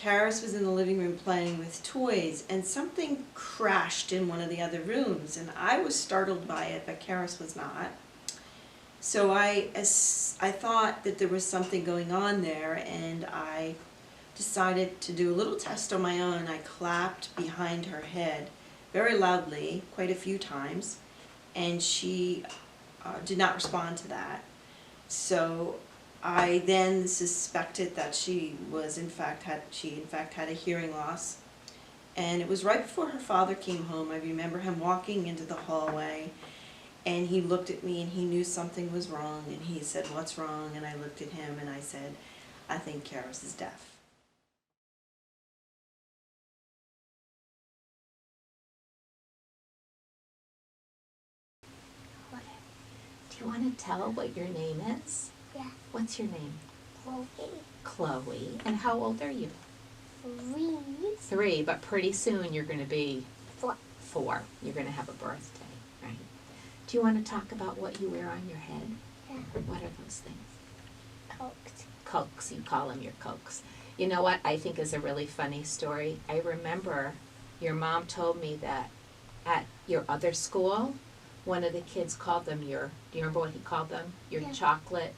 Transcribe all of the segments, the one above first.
Carys was in the living room playing with toys, and something crashed in one of the other rooms, and I was startled by it, but Carys was not. So I thought that there was something going on there, and I decided to do a little test on my own. I clapped behind her head very loudly, quite a few times, and she did not respond to that. So I then suspected that she in fact had a hearing loss. And it was right before her father came home. I remember him walking into the hallway, and he looked at me and he knew something was wrong, and he said, "What's wrong?" And I looked at him and I said, "I think Carys is deaf." Do you want to tell what your name is? Yeah. What's your name? Chloe. Chloe. And how old are you? 3. 3, but pretty soon you're going to be 4. 4. You're going to have a birthday, right? Do you want to talk about what you wear on your head? Yeah. What are those things? Coat. Cokes. You call them your cokes. You know what I think is a really funny story? I remember your mom told me that at your other school, one of the kids called them do you remember what he called them? Your chocolate.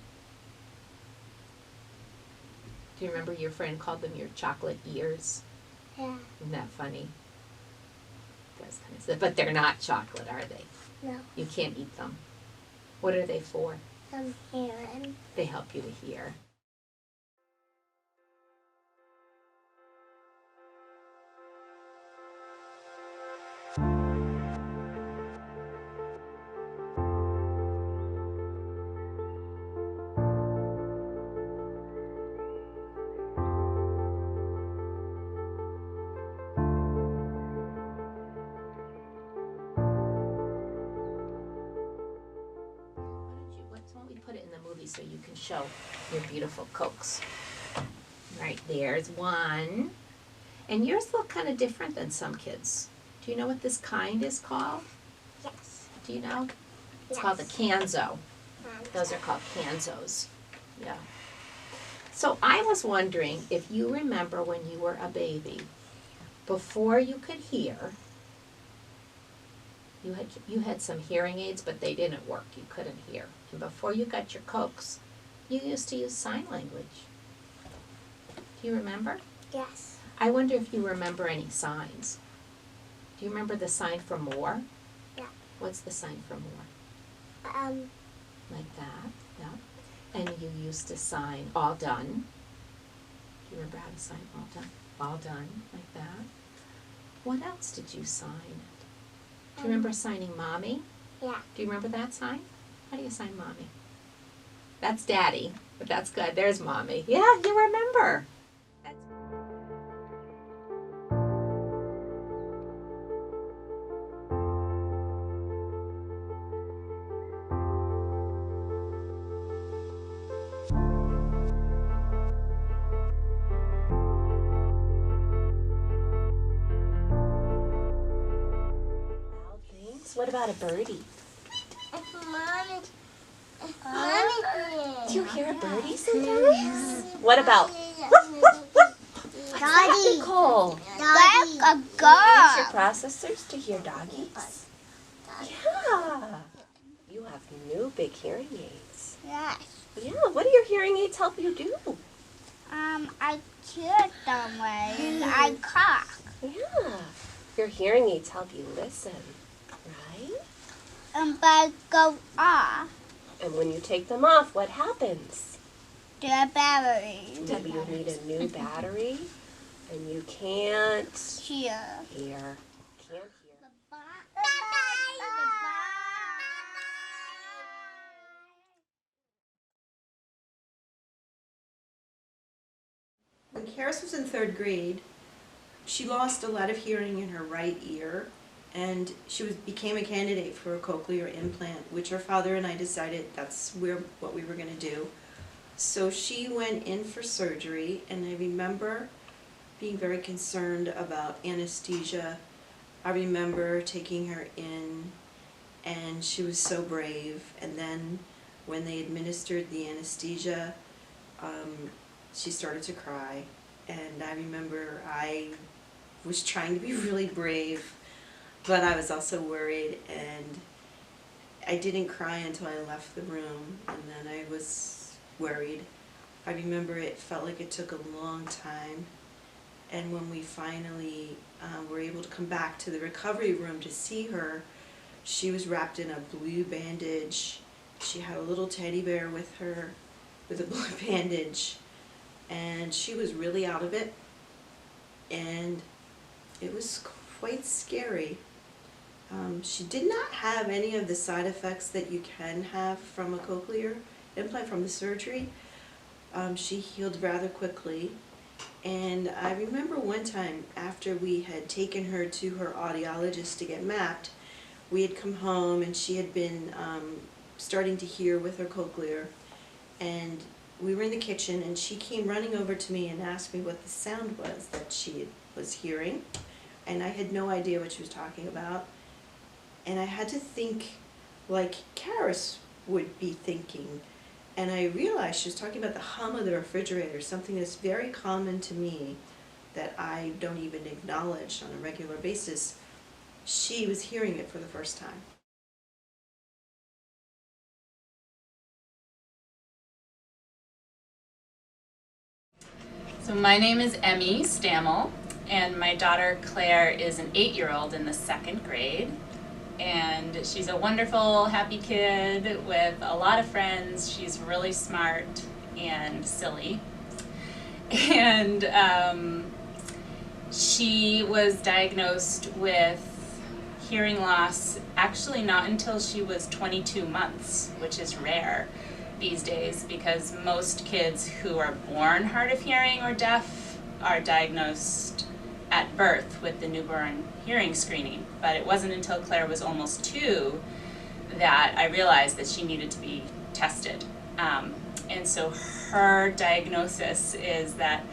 Do you remember your friend called them your chocolate ears? Yeah. Isn't that funny? That's kind of sad. But they're not chocolate, are they? No. You can't eat them. What are they for? Hearing. They help you to hear. Why don't we put it in the movie so you can show your beautiful cokes. Right, there's one. And yours look kind of different than some kids. Do you know what this kind is called? Yes. Do you know? It's Yes. called a canzo. Those are called canzos. Yeah. So I was wondering if you remember when you were a baby, before you could hear, you had some hearing aids, but they didn't work. You couldn't hear. And before you got your cokes, you used to use sign language. Do you remember? Yes. I wonder if you remember any signs. Do you remember the sign for more? Yeah. What's the sign for more? Like that, yeah. And you used to sign all done. Do you remember how to sign all done? All done, like that. What else did you sign? Do you remember signing mommy? Yeah. Do you remember that sign? How do you sign mommy? That's daddy, but that's good. There's mommy. Yeah, you remember. What about a birdie? Do you hear a birdie sometimes? What about? Doggy. Cool. Like a Use your girl. processors to hear doggies? Yeah. You have new big hearing aids. Yes. Yeah, what do your hearing aids help you do? I cheer them way and I cock. Yeah. Your hearing aids help you listen, right? And I go off And when you take them off, what happens? the battery. You need a new battery, and you can't Cheer. hear. Can't hear. When Carys was in 3rd grade, she lost a lot of hearing in her right ear, and she became a candidate for a cochlear implant, which her father and I decided that's what we were going to do. So she went in for surgery, and I remember being very concerned about anesthesia. I remember taking her in, and she was so brave. And then when they administered the anesthesia, she started to cry, And I remember I was trying to be really brave, but I was also worried, and I didn't cry until I left the room, and then I was worried. I remember it felt like it took a long time, and when we finally were able to come back to the recovery room to see her, she was wrapped in a blue bandage. She had a little teddy bear with her with a blue bandage, and she was really out of it, and it was quite scary. She did not have any of the side effects that you can have from a cochlear implant from the surgery. She healed rather quickly, and I remember one time after we had taken her to her audiologist to get mapped, we had come home and she had been starting to hear with her cochlear, and we were in the kitchen and she came running over to me and asked me what the sound was that she was hearing, and I had no idea what she was talking about, and I had to think like Carys would be thinking, and I realized she was talking about the hum of the refrigerator, something that's very common to me that I don't even acknowledge on a regular basis. She was hearing it for the first time. So my name is Emmy Stammel, and my daughter Claire is an 8-year-old in the 2nd grade. And she's a wonderful, happy kid with a lot of friends. She's really smart and silly. And she was diagnosed with hearing loss actually not until she was 22 months, which is rare these days because most kids who are born hard of hearing or deaf are diagnosed at birth with the newborn hearing screening. But it wasn't until Claire was almost 2 that I realized that she needed to be tested. And so her diagnosis is that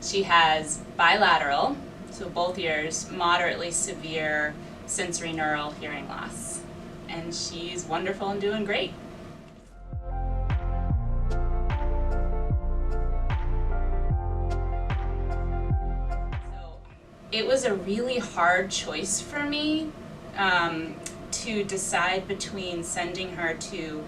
she has bilateral, so both ears, moderately severe sensory neural hearing loss. And she's wonderful and doing great. It was a really hard choice for me to decide between sending her to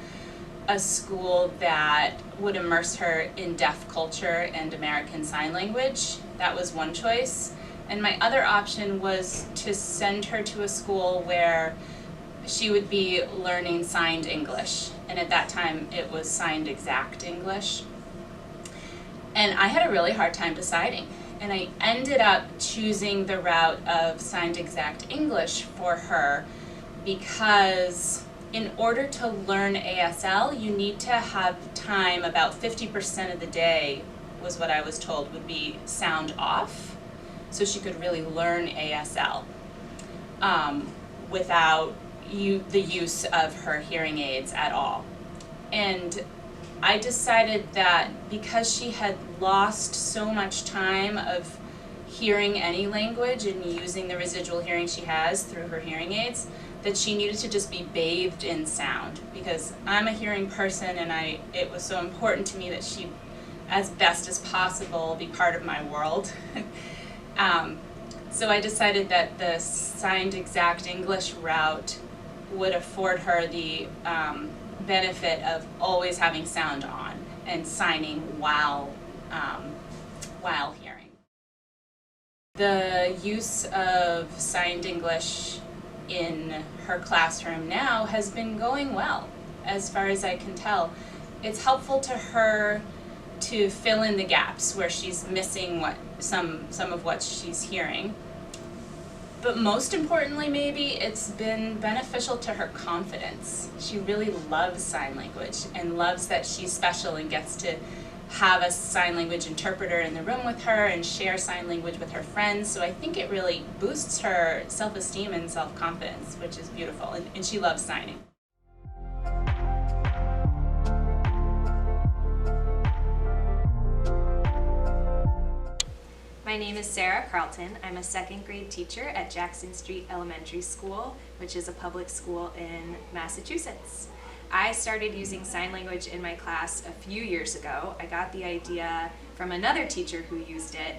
a school that would immerse her in deaf culture and American Sign Language. That was one choice. And my other option was to send her to a school where she would be learning signed English. And at that time, it was signed exact English. And I had a really hard time deciding. And I ended up choosing the route of signed exact English for her because in order to learn ASL, you need to have time, about 50% of the day was what I was told would be sound off, so she could really learn ASL without the use of her hearing aids at all. And I decided that because she had lost so much time of hearing any language and using the residual hearing she has through her hearing aids, that she needed to just be bathed in sound, because I'm a hearing person and it was so important to me that she, as best as possible, be part of my world. So I decided that the signed exact English route would afford her the benefit of always having sound on and signing while hearing. The use of signed English in her classroom now has been going well, as far as I can tell. It's helpful to her to fill in the gaps where she's missing some of what she's hearing. But most importantly, maybe, it's been beneficial to her confidence. She really loves sign language and loves that she's special and gets to have a sign language interpreter in the room with her and share sign language with her friends. So I think it really boosts her self-esteem and self-confidence, which is beautiful, and she loves signing. My name is Sarah Carlton. I'm a 2nd grade teacher at Jackson Street Elementary School, which is a public school in Massachusetts. I started using sign language in my class a few years ago. I got the idea from another teacher who used it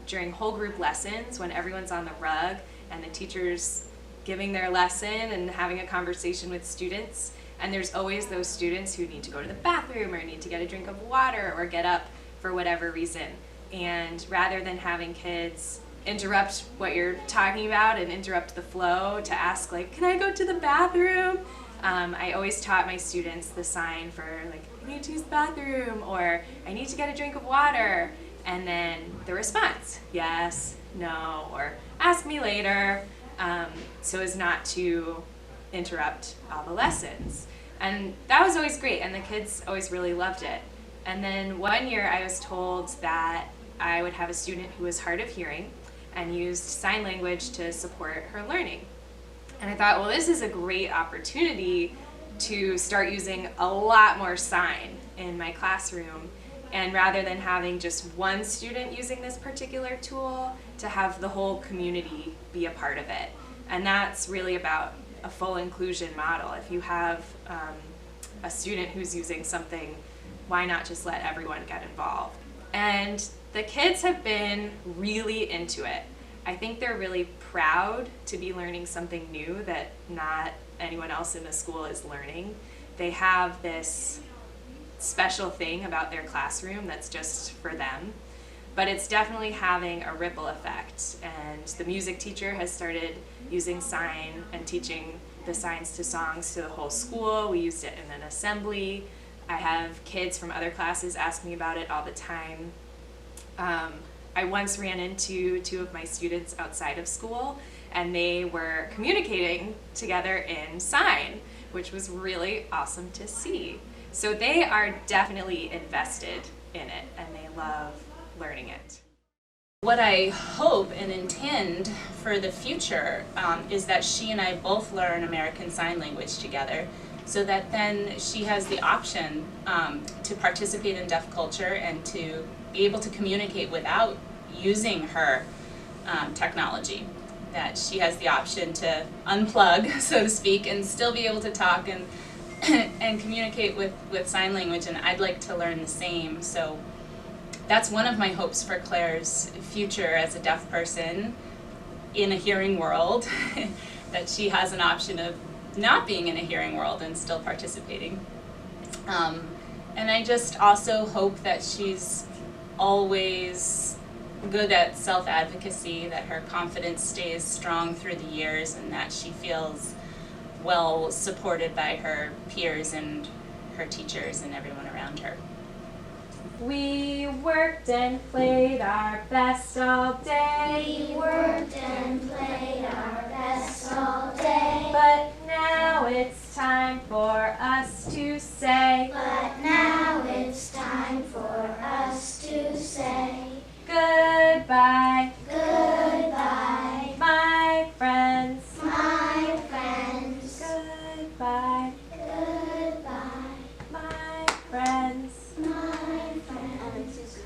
during whole group lessons when everyone's on the rug and the teacher's giving their lesson and having a conversation with students. And there's always those students who need to go to the bathroom or need to get a drink of water or get up for whatever reason. And rather than having kids interrupt what you're talking about and interrupt the flow to ask, like, can I go to the bathroom? I always taught my students the sign for, like, I need to use the bathroom, or I need to get a drink of water. And then the response, yes, no, or ask me later, so as not to interrupt all the lessons. And that was always great, and the kids always really loved it. And then one year I was told that I would have a student who was hard of hearing and used sign language to support her learning. And I thought, well, this is a great opportunity to start using a lot more sign in my classroom. And rather than having just one student using this particular tool, to have the whole community be a part of it. And that's really about a full inclusion model. If you have a student who's using something, why not just let everyone get involved? And the kids have been really into it. I think they're really proud to be learning something new that not anyone else in the school is learning. They have this special thing about their classroom that's just for them. But it's definitely having a ripple effect. And the music teacher has started using sign and teaching the signs to songs to the whole school. We used it in an assembly. I have kids from other classes ask me about it all the time. I once ran into two of my students outside of school, and they were communicating together in sign, which was really awesome to see. So they are definitely invested in it, and they love learning it. What I hope and intend for the future is that she and I both learn American Sign Language together, so that then she has the option to participate in deaf culture and to be able to communicate without using her technology. That she has the option to unplug, so to speak, and still be able to talk and and communicate with sign language, and I'd like to learn the same. So that's one of my hopes for Claire's future as a deaf person in a hearing world, that she has an option of not being in a hearing world and still participating. And I just also hope that she's always good at self-advocacy, that her confidence stays strong through the years, and that she feels well supported by her peers and her teachers and everyone around her. We worked and played our best all day. We worked and played our best all day. But now it's time for us to say, But now it's time for us to say goodbye, goodbye, my friends. my friends. Goodbye, Goodbye, my friends. my friends.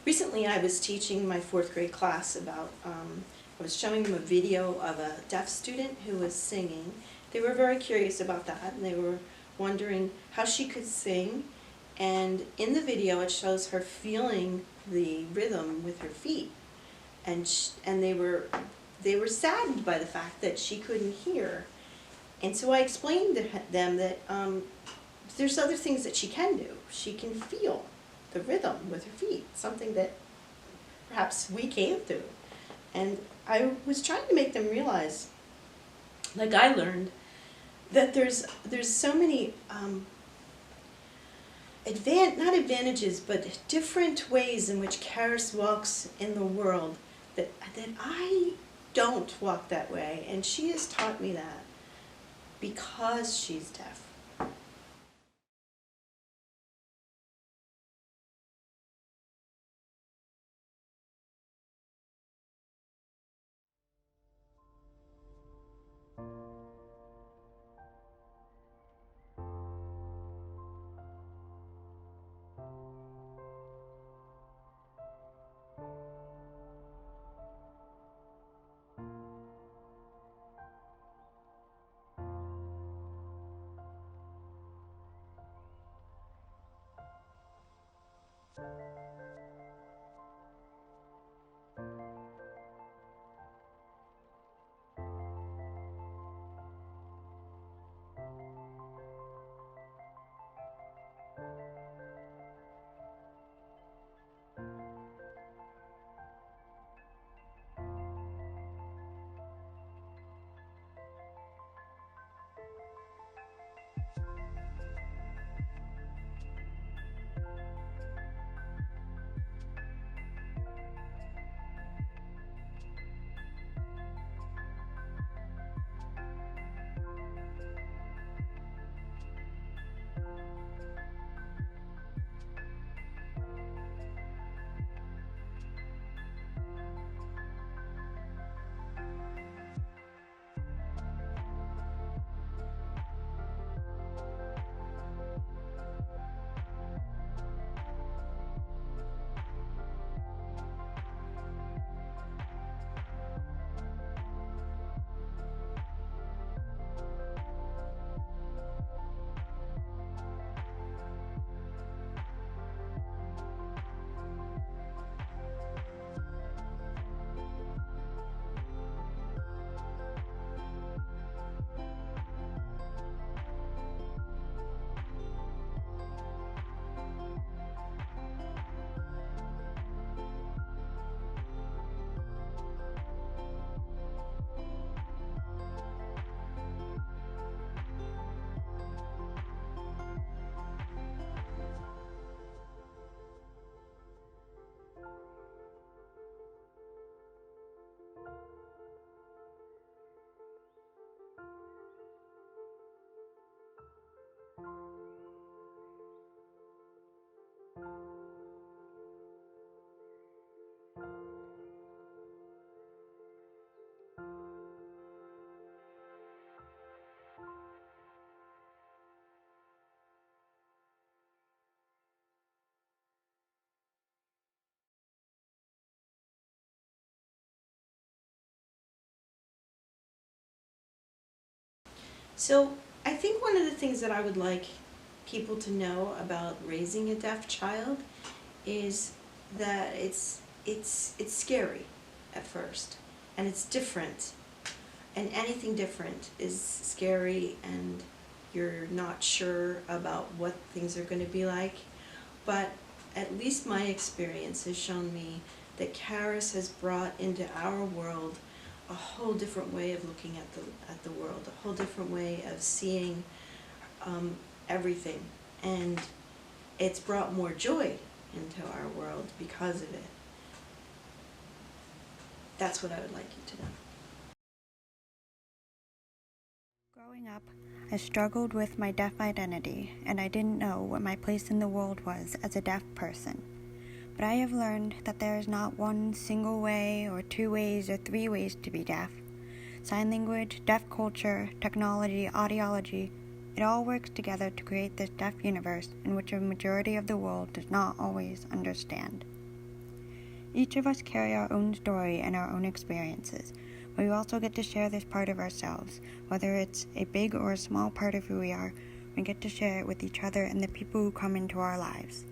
Recently, I was teaching my 4th grade class about, I was showing them a video of a deaf student who was singing. They were very curious about that, and they were wondering how she could sing. And in the video, it shows her feeling the rhythm with her feet. And they were saddened by the fact that she couldn't hear. And so I explained to them that there's other things that she can do. She can feel the rhythm with her feet, something that perhaps we can't do. And I was trying to make them realize, like I learned, that there's so many not advantages, but different ways in which Carys walks in the world that I don't walk that way, and she has taught me that because she's deaf. So I think one of the things that I would like people to know about raising a deaf child is that it's scary at first, and it's different, and anything different is scary, and you're not sure about what things are going to be like. But at least my experience has shown me that Carys has brought into our world a whole different way of looking at the world, a whole different way of seeing everything, and it's brought more joy into our world because of it. That's what I would like you to know. Growing up, I struggled with my deaf identity, and I didn't know what my place in the world was as a deaf person. But I have learned that there is not one single way, or 2 ways, or 3 ways to be deaf. Sign language, deaf culture, technology, audiology, it all works together to create this deaf universe in which a majority of the world does not always understand. Each of us carry our own story and our own experiences, but we also get to share this part of ourselves. Whether it's a big or a small part of who we are, we get to share it with each other and the people who come into our lives.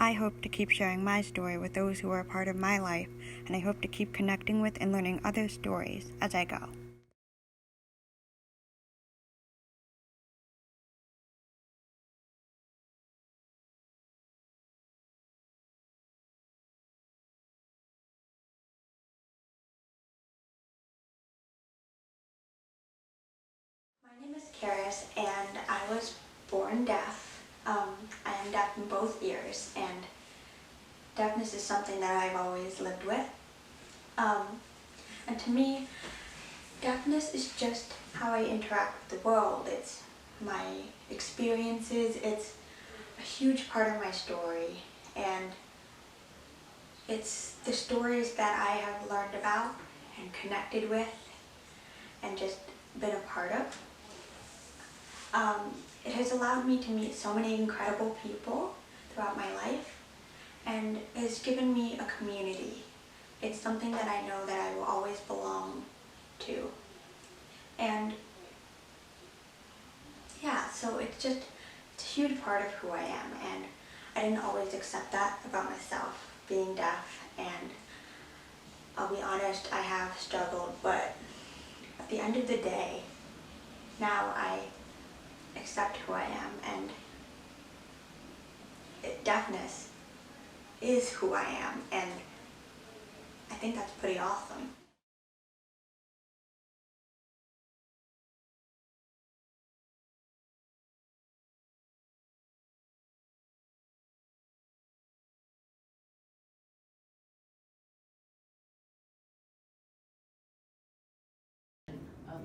I hope to keep sharing my story with those who are a part of my life, and I hope to keep connecting with and learning other stories as I go. My name is Carys, and I was born deaf. I am deaf in both ears, and deafness is something that I've always lived with. And to me, deafness is just how I interact with the world. It's my experiences, it's a huge part of my story, and it's the stories that I have learned about and connected with and just been a part of. It has allowed me to meet so many incredible people throughout my life, and it's given me a community. It's something that I know that I will always belong to. And yeah, so it's a huge part of who I am, and I didn't always accept that about myself, being deaf, and I'll be honest, I have struggled, but at the end of the day, now I accept who I am, and deafness is who I am, and I think that's pretty awesome.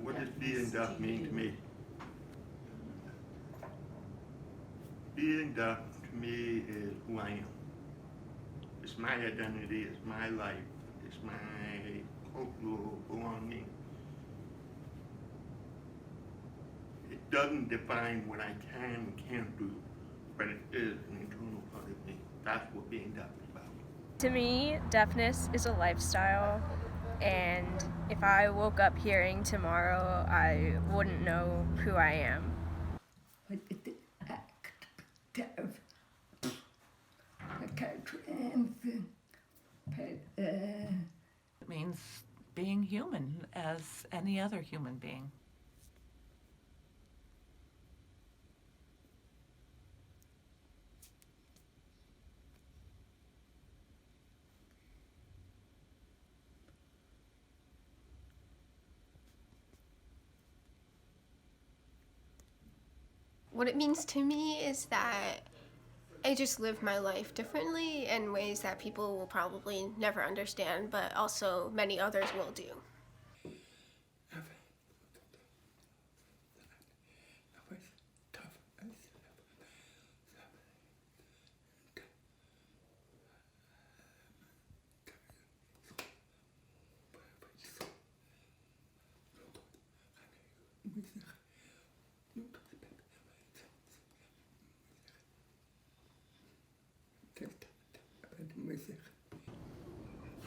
What does being deaf mean to me? Being deaf to me is who I am. It's my identity, it's my life, it's my cultural belonging. It doesn't define what I can and can't do, but it is an internal part of me. That's what being deaf is about. To me, deafness is a lifestyle, and if I woke up hearing tomorrow, I wouldn't know who I am. It means being human as any other human being. What it means to me is that I just live my life differently in ways that people will probably never understand, but also many others will do.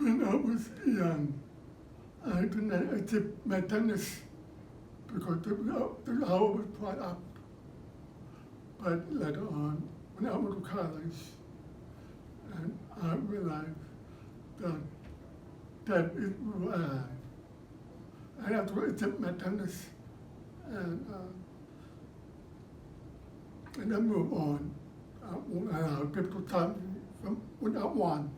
When I was young, I did not accept my deafness because the how I was brought up. But later on, when I went to college, and I realized that that is who I am. I have to accept my deafness and then move on. I won't allow people to tell me from what I want.